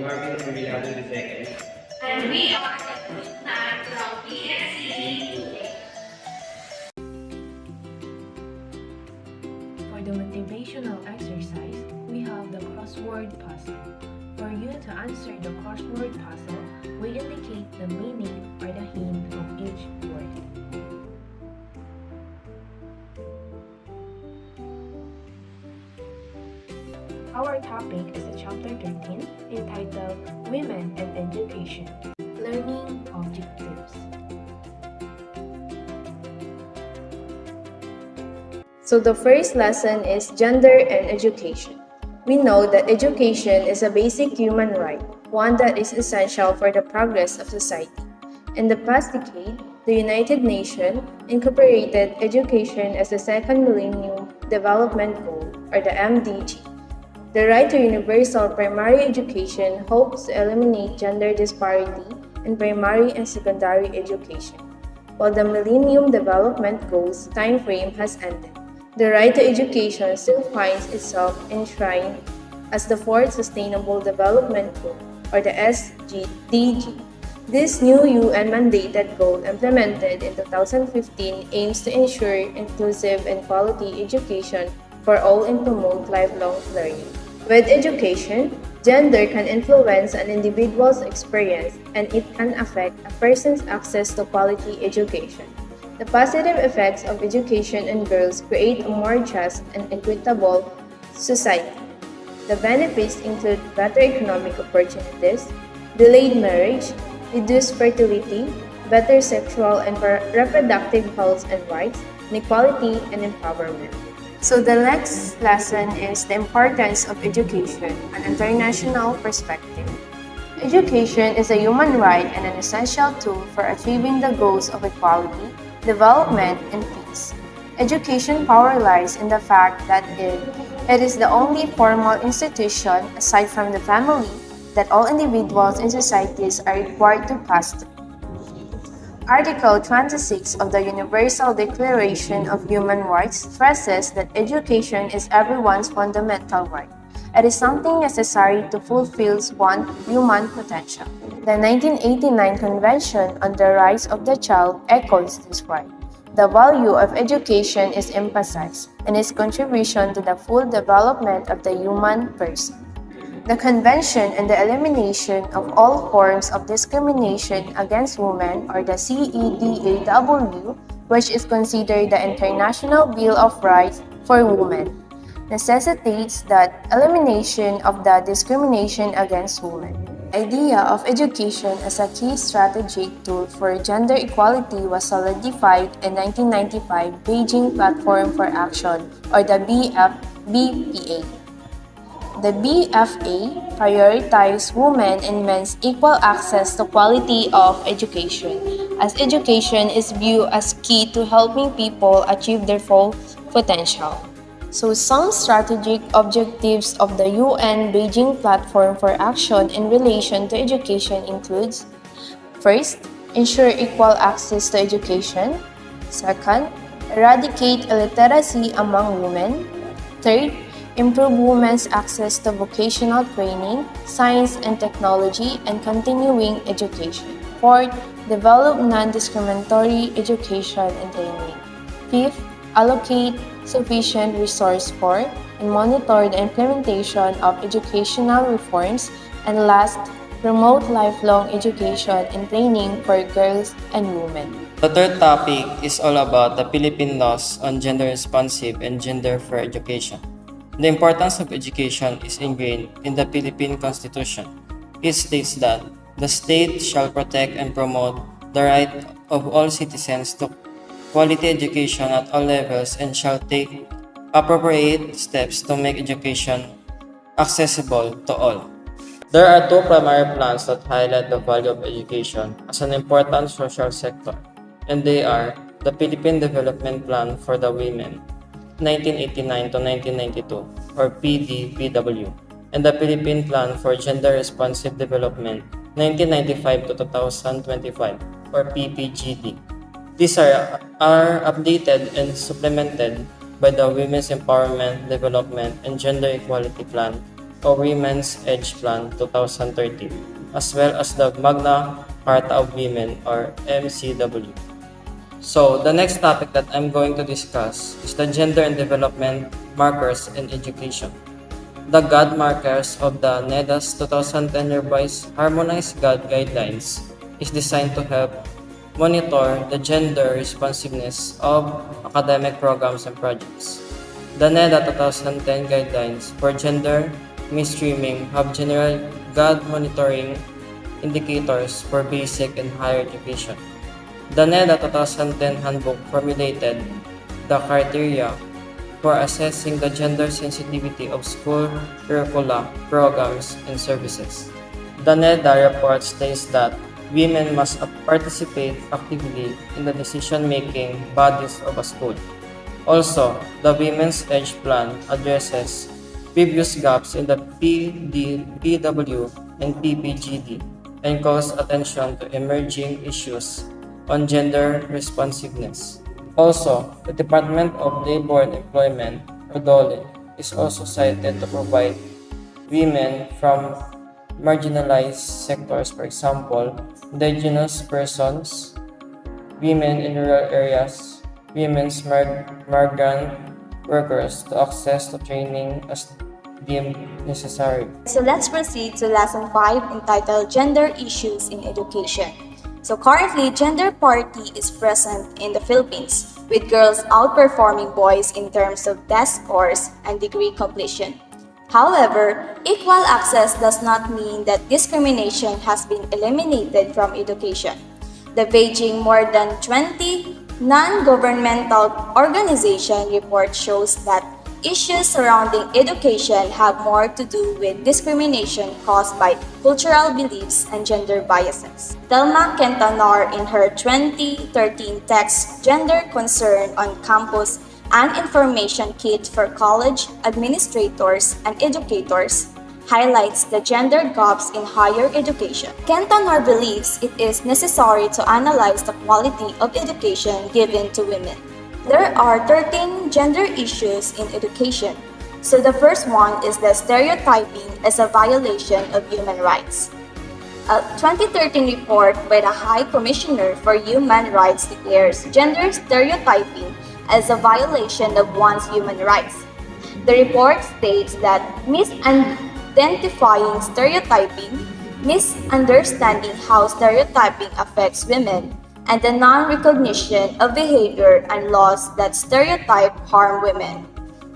Marvin Emiliano II. And we are the Group 9 from BSCE. For the motivational exercise, we have the crossword puzzle. For you to answer the crossword puzzle, we indicate the meaning or the hint of each word. Our topic is chapter 13, entitled Women and Education, Learning Objectives. So the first lesson is gender and education. We know that education is a basic human right, one that is essential for the progress of society. In the past decade, the United Nations incorporated education as the second Millennium Development Goal, or the MDG. The right to universal primary education hopes to eliminate gender disparity in primary and secondary education. While the Millennium Development Goals timeframe has ended, the right to education still finds itself enshrined as the fourth Sustainable Development Goal, or the SDG. This new UN-mandated goal implemented in 2015 aims to ensure inclusive and quality education for all and promote lifelong learning. With education, gender can influence an individual's experience and it can affect a person's access to quality education. The positive effects of education in girls create a more just and equitable society. The benefits include better economic opportunities, delayed marriage, reduced fertility, better sexual and reproductive health and rights, and equality and empowerment. So the next lesson is the importance of education, an international perspective. Education is a human right and an essential tool for achieving the goals of equality, development, and peace. Education power lies in the fact that it is the only formal institution, aside from the family, that all individuals in societies are required to pass through. Article 26 of the Universal Declaration of Human Rights stresses that education is everyone's fundamental right. It is something necessary to fulfill one's human potential. The 1989 Convention on the Rights of the Child echoes this right. The value of education is emphasized in its contribution to the full development of the human person. The Convention on the Elimination of All Forms of Discrimination Against Women, or the CEDAW, which is considered the International Bill of Rights for Women, necessitates that elimination of the discrimination against women. The idea of education as a key strategic tool for gender equality was solidified in 1995 Beijing Platform for Action, or the BPA. The BFA prioritized women and men's equal access to quality of education, as education is viewed as key to helping people achieve their full potential. So some strategic objectives of the UN Beijing Platform for Action in relation to education includes: first, ensure equal access to education; second, eradicate illiteracy among women; third, improve women's access to vocational training, science and technology, and continuing education. Fourth, develop non-discriminatory education and training. Fifth, allocate sufficient resource for and monitor the implementation of educational reforms. And last, promote lifelong education and training for girls and women. The third topic is all about the Philippine laws on gender-responsive and gender-fair education. The importance of education is ingrained in the Philippine Constitution. It states that the state shall protect and promote the right of all citizens to quality education at all levels and shall take appropriate steps to make education accessible to all. There are two primary plans that highlight the value of education as an important social sector, and they are the Philippine Development Plan for the Women 1989 to 1992, or PDPW, and the Philippine Plan for Gender-Responsive Development 1995 to 2025, or PPGD. These are updated and supplemented by the Women's Empowerment, Development, and Gender Equality Plan or Women's Edge Plan 2013, as well as the Magna Carta of Women or MCW. So, the next topic that I'm going to discuss is the gender and development markers in education. The GOD markers of the NEDA's 2010 revised Harmonized GOD guidelines is designed to help monitor the gender responsiveness of academic programs and projects. The NEDA 2010 guidelines for gender mainstreaming have general GOD monitoring indicators for basic and higher education. The NEDA 2010 handbook formulated the criteria for assessing the gender sensitivity of school curricula, programs, and services. The NEDA report states that women must participate actively in the decision-making bodies of a school. Also, the Women's Edge Plan addresses previous gaps in the PW and PPGD and calls attention to emerging issues on gender responsiveness. Also, the Department of Labor and Employment, or DOLE, is also cited to provide women from marginalized sectors, for example, indigenous persons, women in rural areas, women's migrant workers to access to training as deemed necessary. So let's proceed to Lesson 5 entitled Gender Issues in Education. So currently, gender parity is present in the Philippines, with girls outperforming boys in terms of test scores and degree completion. However, equal access does not mean that discrimination has been eliminated from education. The Beijing more than 20 non-governmental organization report shows that issues surrounding education have more to do with discrimination caused by cultural beliefs and gender biases. Thelma Kentanor, in her 2013 text Gender Concern on Campus and Information Kit for College Administrators and Educators, highlights the gender gaps in higher education. Kentanor believes it is necessary to analyze the quality of education given to women. There are 13 gender issues in education. So the first one is the stereotyping as a violation of human rights. A 2013 report by the High Commissioner for Human Rights declares gender stereotyping as a violation of one's human rights. The report states that misidentifying stereotyping, misunderstanding how stereotyping affects women, and the non-recognition of behavior and laws that stereotype harm women.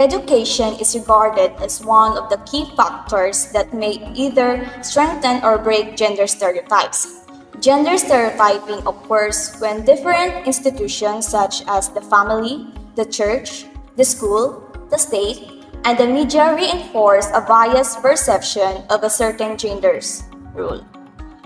Education is regarded as one of the key factors that may either strengthen or break gender stereotypes. Gender stereotyping occurs when different institutions such as the family, the church, the school, the state, and the media reinforce a biased perception of a certain gender's role.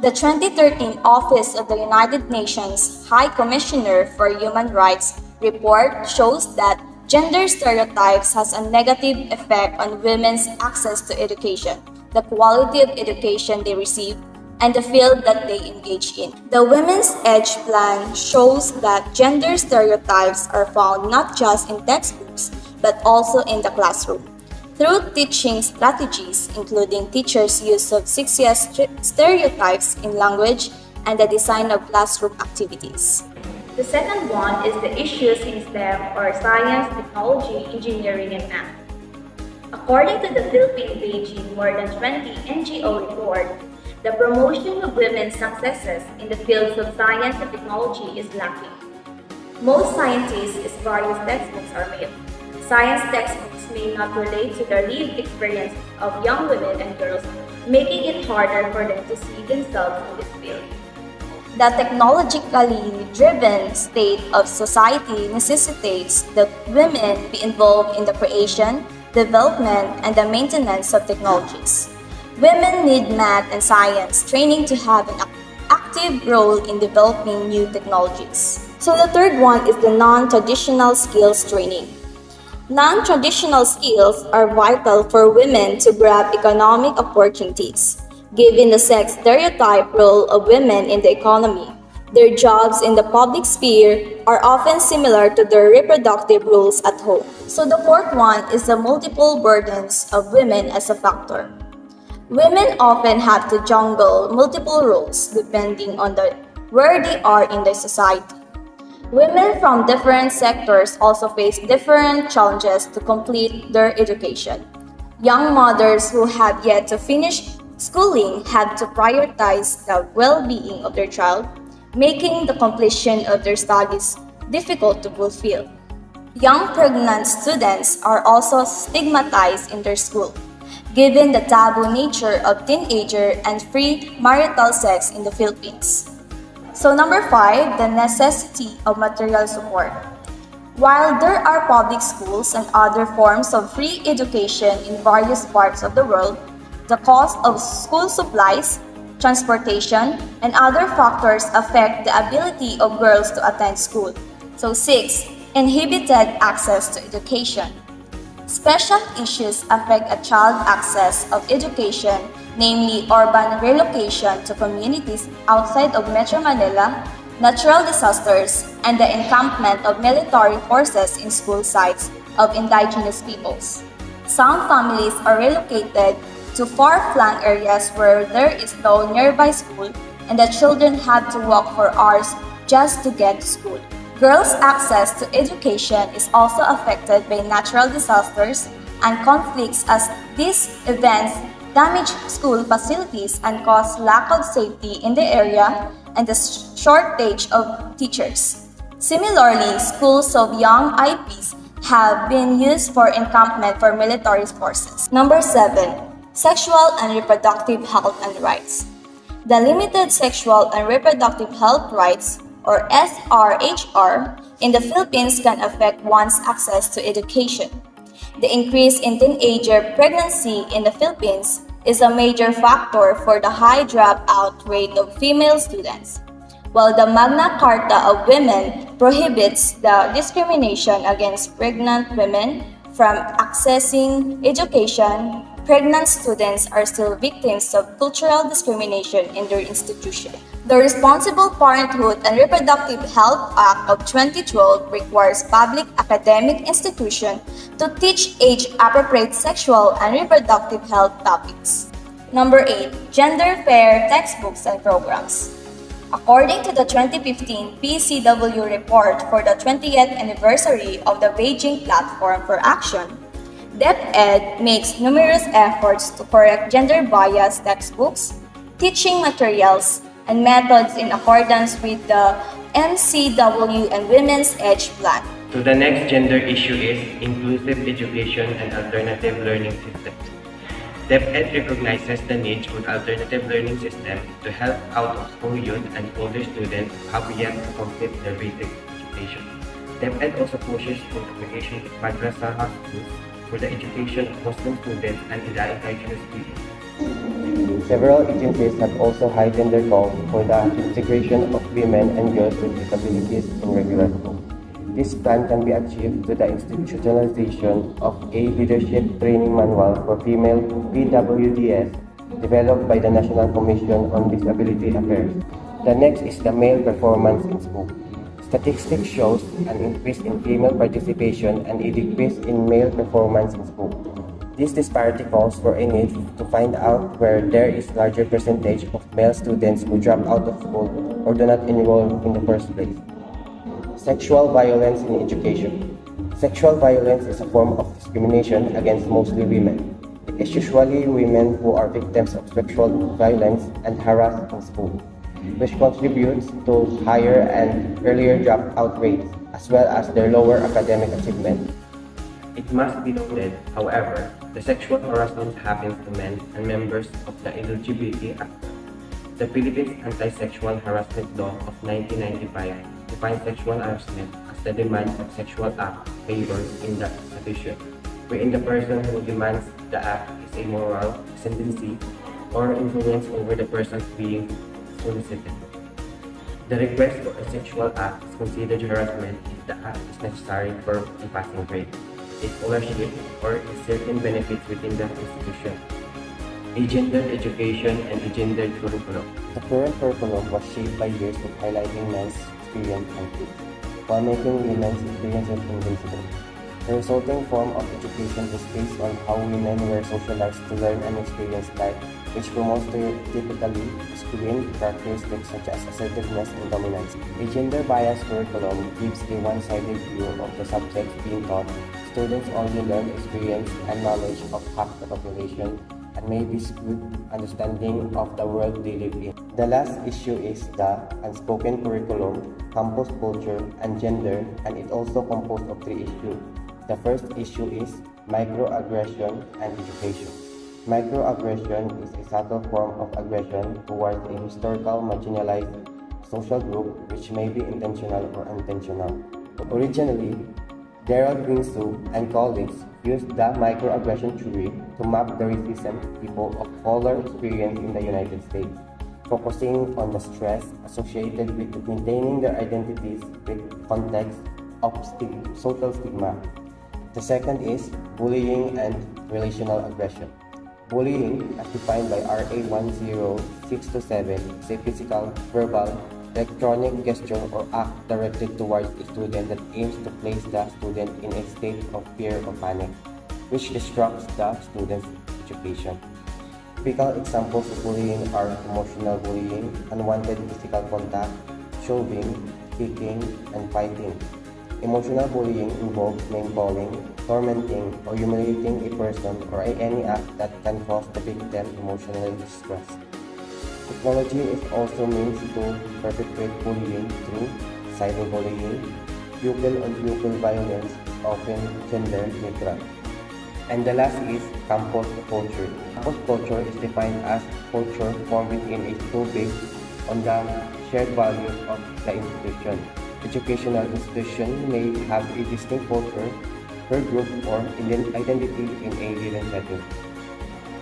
The 2013 Office of the United Nations High Commissioner for Human Rights report shows that gender stereotypes has a negative effect on women's access to education, the quality of education they receive, and the field that they engage in. The Women's Edge Plan shows that gender stereotypes are found not just in textbooks, but also in the classroom. Through teaching strategies, including teachers' use of 6S stereotypes in language and the design of classroom activities. The second one is the issues in STEM or science, technology, engineering, and math. According to the Philippine Beijing more than 20 NGO report, the promotion of women's successes in the fields of science and technology is lacking. Most scientists' various textbooks are male. Science textbooks may not relate to the lived experience of young women and girls, making it harder for them to see themselves in this field. The technologically driven state of society necessitates that women be involved in the creation, development, and the maintenance of technologies. Women need math and science training to have an active role in developing new technologies. So the third one is the non-traditional skills training. Non-traditional skills are vital for women to grab economic opportunities. Given the sex stereotype role of women in the economy, Their jobs in the public sphere are often similar to their reproductive roles at home. So the fourth one is the multiple burdens of women as a factor. Women often have to juggle multiple roles depending on where they are in the society. Women from different sectors also face different challenges to complete their education. Young mothers who have yet to finish schooling have to prioritize the well-being of their child, making the completion of their studies difficult to fulfill. Young pregnant students are also stigmatized in their school, given the taboo nature of teenager and free marital sex in the Philippines. So number 5, the necessity of material support. While there are public schools and other forms of free education in various parts of the world, the cost of school supplies, transportation, and other factors affect the ability of girls to attend school. So 6, inhibited access to education. Special issues affect a child's access of education, namely urban relocation to communities outside of Metro Manila, natural disasters, and the encampment of military forces in school sites of indigenous peoples. Some families are relocated to far-flung areas where there is no nearby school and the children have to walk for hours just to get to school. Girls' access to education is also affected by natural disasters and conflicts as these events damage school facilities and cause lack of safety in the area and the shortage of teachers. Similarly, schools of young IPs have been used for encampment for military forces. Number 7, sexual and reproductive health and rights. The limited sexual and reproductive health rights, or SRHR, in the Philippines can affect one's access to education. The increase in teenager pregnancy in the Philippines is a major factor for the high dropout rate of female students. While the Magna Carta of Women prohibits the discrimination against pregnant women from accessing education, pregnant students are still victims of cultural discrimination in their institution. The Responsible Parenthood and Reproductive Health Act of 2012 requires public academic institutions to teach age-appropriate sexual and reproductive health topics. Number 8, gender-fair textbooks and programs. According to the 2015 PCW report for the 20th anniversary of the Beijing Platform for Action, DepEd makes numerous efforts to correct gender-biased textbooks, teaching materials, and methods in accordance with the MCW and Women's Edge Plan. So the next gender issue is inclusive education and alternative learning systems. DepEd recognizes the need for alternative learning system to help out-of-school youth and older students who have yet to complete their basic education. DepEd also pushes for the creation of madrasa schools for the education of Muslim students and indigenous people. Several agencies have also heightened their call for the integration of women and girls with disabilities in regular school. This plan can be achieved through the institutionalization of a leadership training manual for female PWDs developed by the National Commission on Disability Affairs. The next is the male performance in school. Statistics shows an increase in female participation and a decrease in male performance in school. This disparity calls for a need to find out where there is larger percentage of male students who drop out of school or do not enroll in the first place. Sexual violence in education. Sexual violence is a form of discrimination against mostly women. It is usually women who are victims of sexual violence and harassed in school, which contributes to higher and earlier dropout rates, as well as their lower academic achievement. It must be noted, however, the sexual harassment happens to men and members of the LGBT actor. The Philippines Anti-Sexual Harassment Law of 1995 defines sexual harassment as the demand of sexual act favored in the institution, wherein the person who demands the act is a moral ascendancy or influence over the person being solicited. The request for a sexual act is considered harassment if the act is necessary for a passing grade, a scholarship, or a certain benefits within the institution. a gendered education, and a gendered curriculum. The current curriculum was shaped by years of highlighting men's experience and truth, while making women's experiences invincible. The resulting form of education is based on how women were socialized to learn and experience life, which promotes stereotypically masculine characteristics such as assertiveness and dominance. A gender-biased curriculum gives a one-sided view of the subjects being taught. Students only learn experience and knowledge of half the population and may be skewed understanding of the world they live in. The last issue is the unspoken curriculum, campus culture, and gender, and it also composed of 3 issues. The first issue is microaggression and education. Microaggression is a subtle form of aggression towards a historical marginalized social group which may be intentional or unintentional. Originally, Gerald Greensu and colleagues used the microaggression theory to map the racism people of color experience in the United States, focusing on the stress associated with maintaining their identities with context of social stigma. The second is bullying and relational aggression. Bullying, as defined by RA 10627, is a physical, verbal, electronic gesture or act directed towards a student that aims to place the student in a state of fear or panic, which disrupts the student's education. Typical examples of bullying are emotional bullying, unwanted physical contact, shoving, kicking, and fighting. Emotional bullying involves name-calling, tormenting, or humiliating a person or any act that can cause the victim emotional distress. Technology is also means to perpetrate bullying through cyberbullying. Pupil-on-pupil violence is often gender-neutral. And the last is campus culture. Campus culture is defined as culture formed within a school based on the shared values of the institution. Educational institution may have a distinct culture per group or identity in a given setting.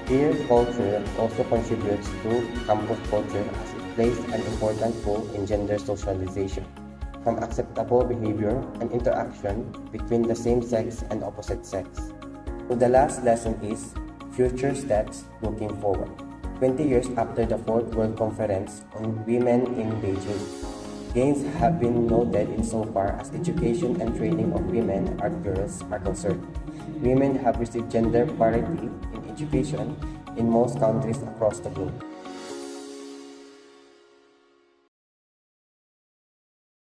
Peer culture also contributes to campus culture as it plays an important role in gender socialization, from acceptable behavior and interaction between the same sex and opposite sex. So the last lesson is future steps looking forward. 20 years after the Fourth World Conference on Women in Beijing, gains have been noted insofar as education and training of women and girls are concerned. Women have received gender parity in education in most countries across the globe.